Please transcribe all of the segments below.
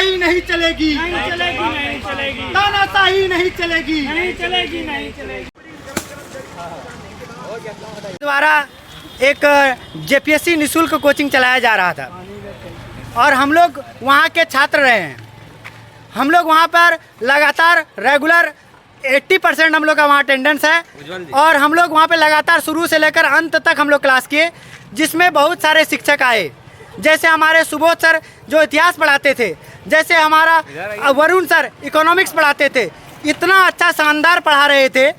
तानाशाही नहीं चलेगी, नहीं चलेगी, नहीं चलेगी, तानाशाही नहीं चलेगी, नहीं चलेगी, नहीं चलेगी। द्वारा एक जेपीएससी निःशुल्क कोचिंग चलाया जा रहा था और हम लोग वहाँ के छात्र रहे हैं। हम लोग वहाँ पर लगातार रेगुलर 80% हम लोग का वहाँ अटेंडेंस है और हम लोग वहाँ पे लगातार शुरू से लेकर अंत तक हम लोग क्लास किए, जिसमें बहुत सारे शिक्षक आए। जैसे हमारे सुबोध सर जो इतिहास पढ़ाते थे, जैसे हमारा वरुण सर इकोनॉमिक्स पढ़ाते थे, इतना अच्छा शानदार पढ़ा रहे थे।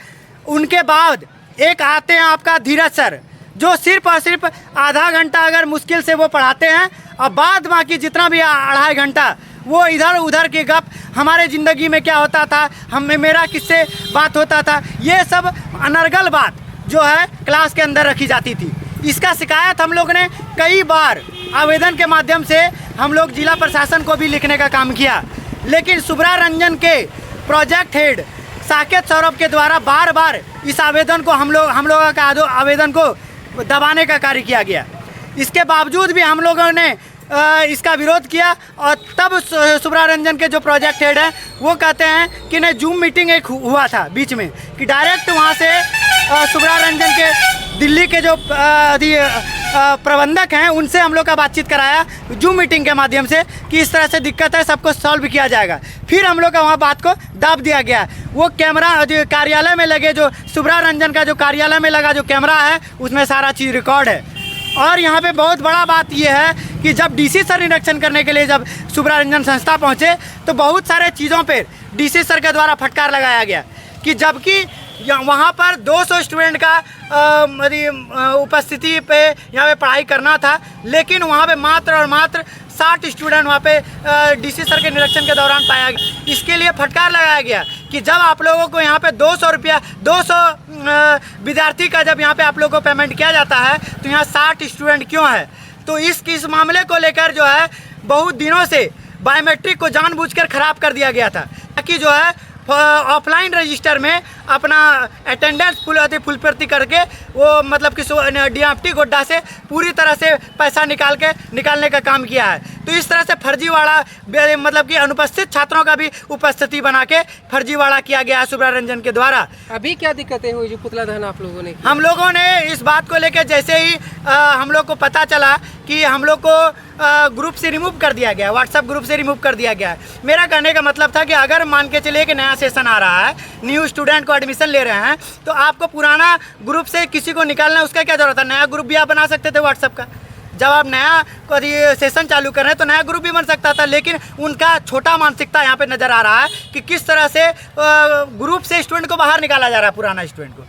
उनके बाद एक आते हैं आपका धीरज सर, जो सिर्फ और सिर्फ आधा घंटा अगर मुश्किल से वो पढ़ाते हैं और बाद बाकी जितना भी 2.5 घंटा वो इधर उधर के गप, हमारे ज़िंदगी में क्या होता था, हमें मेरा किससे बात होता था, ये सब अनर्गल बात जो है क्लास के अंदर रखी जाती थी। इसका शिकायत हम लोग ने कई बार आवेदन के माध्यम से हम लोग जिला प्रशासन को भी लिखने का काम किया, लेकिन सुब्रा रंजन के प्रोजेक्ट हेड साकेत सौरभ के द्वारा बार बार इस आवेदन को हम लोगों का आवेदन को दबाने का कार्य किया गया। इसके बावजूद भी हम लोगों ने इसका विरोध किया और तब सुब्रा रंजन के जो प्रोजेक्ट हेड हैं वो कहते हैं कि नहीं, जूम मीटिंग एक हुआ था बीच में कि डायरेक्ट वहाँ से सुब्रा रंजन के दिल्ली के जो प्रबंधक हैं उनसे हम लोग का बातचीत कराया जूम मीटिंग के माध्यम से कि इस तरह से दिक्कत है, सबको सॉल्व किया जाएगा। फिर हम लोग का वहाँ बात को दाब दिया गया। वो कैमरा जो कार्यालय में लगे, जो सुब्रा रंजन का जो कार्यालय में लगा जो कैमरा है उसमें सारा चीज़ रिकॉर्ड है। और यहाँ पे बहुत बड़ा बात यह है कि जब डीसी सर निरीक्षण करने के लिए जब सुब्रा रंजन संस्था पहुँचे तो बहुत सारे चीज़ों पर डीसी सर के द्वारा फटकार लगाया गया कि जबकि वहाँ पर 200 स्टूडेंट का उपस्थिति पे यहाँ पे पढ़ाई करना था, लेकिन वहाँ पे मात्र और मात्र 60 स्टूडेंट वहाँ पे डीसी सर के निरीक्षण के दौरान पाया गया। इसके लिए फटकार लगाया गया कि जब आप लोगों को यहाँ पे 200 रुपया 200 विद्यार्थी का जब यहाँ पे आप लोगों को पेमेंट किया जाता है तो यहाँ 60 स्टूडेंट क्यों है। तो इस मामले को लेकर जो है बहुत दिनों से बायोमेट्रिक को जानबूझकर ख़राब कर दिया गया था ताकि जो है ऑफलाइन रजिस्टर में अपना अटेंडेंस फुल प्रति करके वो मतलब कि डीएमटी गोड्डा से पूरी तरह से पैसा निकालने का काम किया है। तो इस तरह से फर्जीवाड़ा मतलब कि अनुपस्थित छात्रों का भी उपस्थिति बना के फर्जीवाड़ा किया गया है सुब्रा रंजन के द्वारा। अभी क्या दिक्कतें हुई जो पुतला दहन आप लोगों ने किया? हम लोगों ने इस बात को लेकर जैसे ही हम लोग को पता चला कि हम लोग को ग्रुप से रिमूव कर दिया गया, व्हाट्सएप ग्रुप से रिमूव कर दिया गया है। मेरा कहने का मतलब था कि अगर मान के चलिए कि नया सेशन आ रहा है, न्यू स्टूडेंट को एडमिशन ले रहे हैं, तो आपको पुराना ग्रुप से किसी को निकालना उसका क्या जरूरत है। नया ग्रुप भी आप बना सकते थे व्हाट्सएप का। जब आप नया सेशन चालू कर रहे हैं तो नया ग्रुप भी बन सकता था, लेकिन उनका छोटा मानसिकता यहाँ पे नज़र आ रहा है कि किस तरह से ग्रुप से स्टूडेंट को बाहर निकाला जा रहा है, पुराना स्टूडेंट को।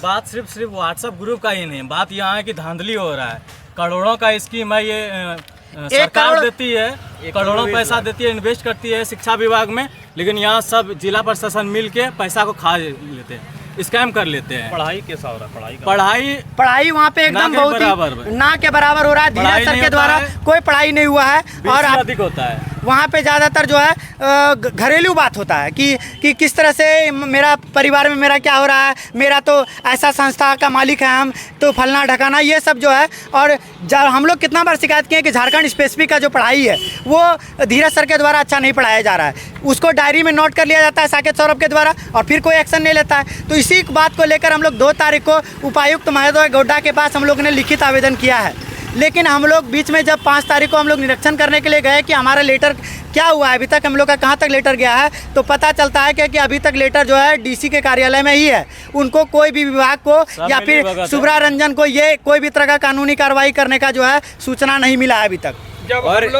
बात सिर्फ व्हाट्सएप ग्रुप का ही नहीं, बात यहाँ है कि धांधली हो रहा है। करोड़ों का स्कीम है ये, सरकार देती है, करोड़ों पैसा देती है, इन्वेस्ट करती है शिक्षा विभाग में, लेकिन यहाँ सब जिला प्रशासन मिल के पैसा को खा लेते हैं, स्कैम कर लेते हैं। पढ़ाई कैसा हो रहा है? पढ़ाई वहाँ पे एकदम बहुत ही ना के बराबर हो रहा है। धीरज सर के द्वारा कोई पढ़ाई नहीं हुआ है और अधिक होता है। वहाँ पे ज़्यादातर जो है घरेलू बात होता है कि किस तरह से मेरा परिवार में मेरा क्या हो रहा है, मेरा तो ऐसा संस्था का मालिक है, हम तो फलना ढकाना, ये सब जो है। और हम लोग कितना बार शिकायत किए कि झारखंड स्पेसिफिक का जो पढ़ाई है वो धीरज सर के द्वारा अच्छा नहीं पढ़ाया जा रहा है। उसको डायरी में नोट कर लिया जाता है साकेत सौरभ के द्वारा और फिर कोई एक्शन नहीं लेता है। तो इसी बात को लेकर हम लोग 2 तारीख को उपायुक्त महोदय गोड्डा के पास हम लोग ने लिखित आवेदन किया है, लेकिन हम लोग बीच में जब 5 तारीख को हम लोग निरीक्षण करने के लिए गए कि हमारा लेटर क्या हुआ है, अभी तक हम लोग का कहाँ तक लेटर गया है, तो पता चलता है कि अभी तक लेटर जो है डीसी के कार्यालय में ही है। उनको कोई भी विभाग को या फिर सुब्रा रंजन को ये कोई भी तरह का कानूनी कार्रवाई करने का जो है सूचना नहीं मिला है अभी तक।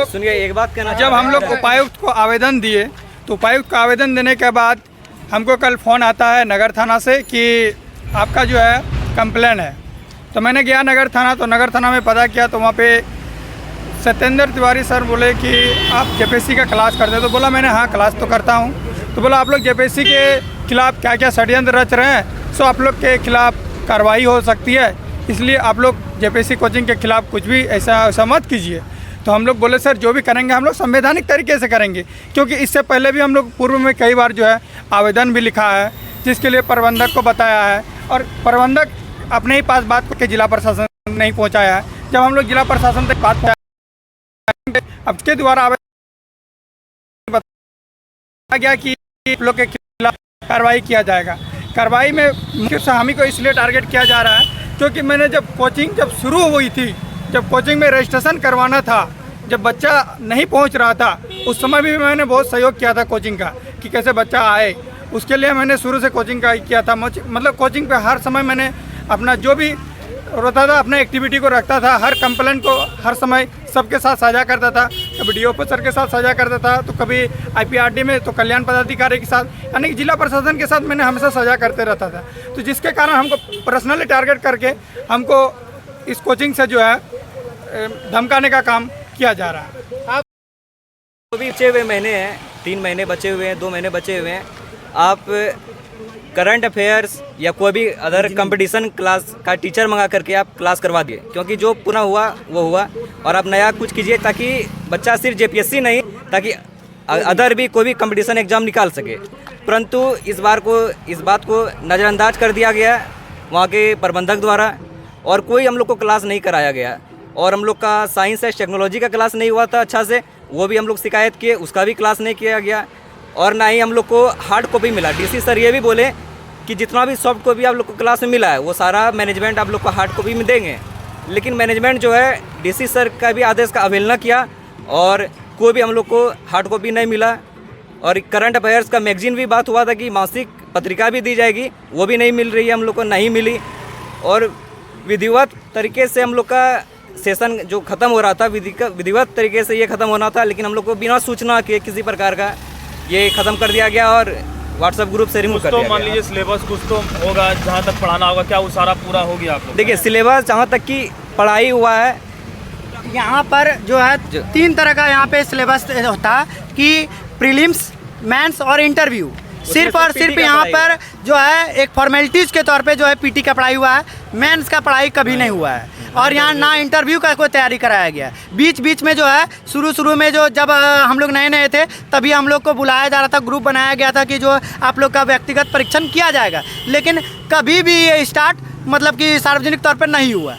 सुनिए एक बात कहना, जब हम लोग उपायुक्त को आवेदन दिए तो उपायुक्त को आवेदन देने के बाद हमको कल फ़ोन आता है नगर थाना से कि आपका जो है कंप्लेन है। तो मैंने गया नगर थाना, तो नगर थाना में पता किया तो वहाँ पे सत्येंद्र तिवारी सर बोले कि आप जेपीएससी का क्लास करते हैं। तो बोला मैंने हाँ क्लास तो करता हूँ। तो बोला आप लोग जेपीएससी के खिलाफ़ क्या क्या षड्यंत्र रच रहे हैं, सो आप लोग के खिलाफ़ कार्रवाई हो सकती है, इसलिए आप लोग जेपीएससी कोचिंग के खिलाफ़ कुछ भी ऐसा मत कीजिए। तो हम लोग बोले सर जो भी करेंगे हम लोग संवैधानिक तरीके से करेंगे, क्योंकि इससे पहले भी हम लोग पूर्व में कई बार जो है आवेदन भी लिखा है, जिसके लिए प्रबंधक को बताया है और प्रबंधक अपने ही पास बात करके जिला प्रशासन नहीं पहुंचाया है। जब हम लोग जिला प्रशासन तक बात अब के द्वारा गया कि आप लोग के खिलाफ कार्रवाई किया जाएगा। कार्रवाई में मुख्य से हम ही को इसलिए टारगेट किया जा रहा है क्योंकि मैंने जब कोचिंग शुरू हुई थी, जब कोचिंग में रजिस्ट्रेशन करवाना था, जब बच्चा नहीं पहुंच रहा था, उस समय भी मैंने बहुत सहयोग किया था कोचिंग का कि कैसे बच्चा आए। उसके लिए मैंने शुरू से कोचिंग का किया था। मतलब कोचिंग पे हर समय मैंने अपना जो भी होता था अपने एक्टिविटी को रखता था, हर कंप्लेंट को हर समय सबके साथ साझा करता था। कभी डी सर के साथ साझा करता था, तो कभी IPRD में, तो कल्याण पदाधिकारी के साथ, यानी कि जिला प्रशासन के साथ मैंने हमेशा साझा करते रहता था। तो जिसके कारण हमको पर्सनली टारगेट करके हमको इस कोचिंग से जो है धमकाने का काम किया जा रहा है। अभी बचे हुए महीने हैं, 3 महीने बचे हुए हैं, 2 महीने बचे हुए हैं। आप करंट अफेयर्स या कोई भी अदर कंपटीशन क्लास का टीचर मंगा करके आप क्लास करवा दिए, क्योंकि जो पूरा हुआ वो हुआ, और आप नया कुछ कीजिए ताकि बच्चा सिर्फ JPSC नहीं, ताकि अदर भी कोई भी कंपटीशन एग्ज़ाम निकाल सके। परंतु इस बात को नज़रअंदाज कर दिया गया वहाँ के प्रबंधक द्वारा, और कोई हम लोग को क्लास नहीं कराया गया। और हम लोग का साइंस एंड टेक्नोलॉजी का क्लास नहीं हुआ था अच्छा से, वो भी हम लोग शिकायत किए, उसका भी क्लास नहीं किया गया। और ना ही हम लोग को हार्ड कॉपी मिला। DC सर ये भी बोले कि जितना भी सॉफ्ट कॉपी आप लोग को क्लास में मिला है वो सारा मैनेजमेंट आप लोग को हार्ड कॉपी में देंगे, लेकिन मैनेजमेंट जो है DC सर का भी आदेश का अवहेलना किया और कोई भी हम लोग को हार्ड कॉपी नहीं मिला। और करंट अफेयर्स का मैगजीन भी बात हुआ था कि मासिक पत्रिका भी दी जाएगी, वो भी नहीं मिल रही है, हम लोग को नहीं मिली। और विधिवत तरीके से हम लोग का सेशन जो ख़त्म हो रहा था, विधिवत तरीके से ये ख़त्म होना था, लेकिन हम लोग को बिना सूचना के किसी प्रकार का ये ख़त्म कर दिया गया और व्हाट्सएप ग्रुप से रिमूव कर दिया गया। मान लीजिए सिलेबस कुछ तो होगा, जहाँ तक पढ़ाना होगा, क्या वो सारा पूरा हो गया आप लोग? देखिए, सिलेबस जहाँ तक की पढ़ाई हुआ है, यहाँ पर जो है 3 तरह का यहाँ पे सिलेबस होता है कि प्रीलिम्स, मेंस और इंटरव्यू। सिर्फ और सिर्फ यहाँ पर जो है एक फॉर्मेलिटीज़ के तौर पे जो है PT का पढ़ाई हुआ है, मेंस का पढ़ाई कभी नहीं हुआ है। और यहाँ ना इंटरव्यू का कोई तैयारी कराया गया। बीच में जो है शुरू में जो जब हम लोग नए थे तभी हम लोग को बुलाया जा रहा था, ग्रुप बनाया गया था कि जो आप लोग का व्यक्तिगत परीक्षण किया जाएगा, लेकिन कभी भी ये स्टार्ट मतलब कि सार्वजनिक तौर पर नहीं हुआ।